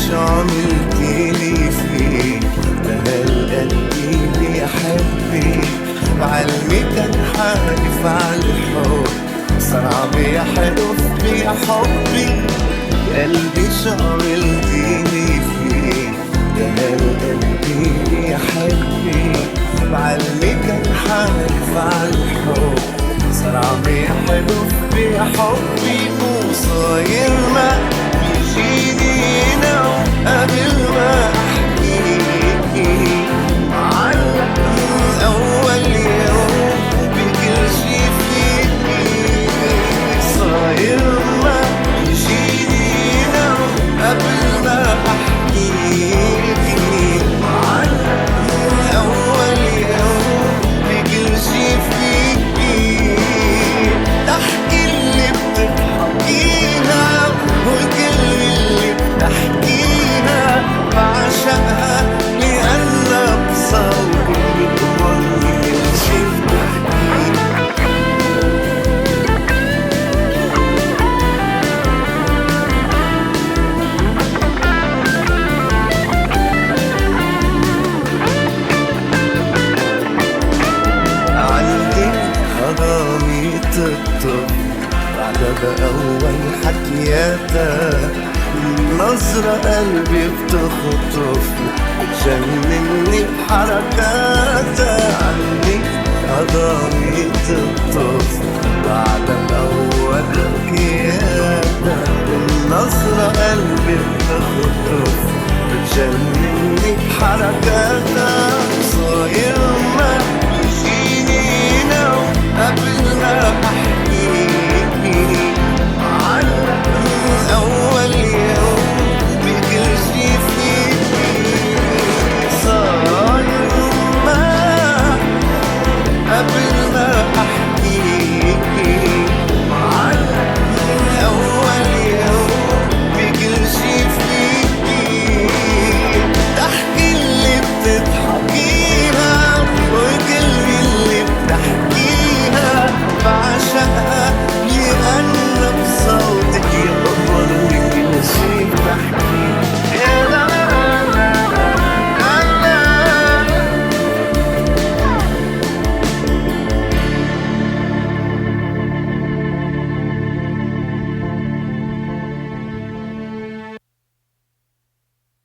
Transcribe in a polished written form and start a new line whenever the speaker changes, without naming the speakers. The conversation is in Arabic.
شو عملتيلي فيك، أنا القلب بيحبك بعلمي كان حالف عالحب، صار عم يحلف بحبي. قلبي شو عملتيلي فيك، أنا القلب بيحبك بعلمي كان حالف عالحب، صار عم يحلف بحبي. وصاير ما بيجيني نوم قبل ما احكيكي، معلق من اول يوم بكل شي فيكي. صاير ما بيجيني نوم قبل ما احكيكي، معلق من اول يوم بكل شي فيكي. تحكي اللي بتحكيها والكلمة اللي بتحكيها بعشقها، لأنها بصوتي بتضل كل شي بتحكيه. عندك حرامية الطب بعدها بأول حكياتها، نظرة قلبي بتخطف بتجنني بحركاتها. عندك حرامية الطف بعدها بأول حكياتها، نظرة قلبي بتخطف بتجنني بحركاتها.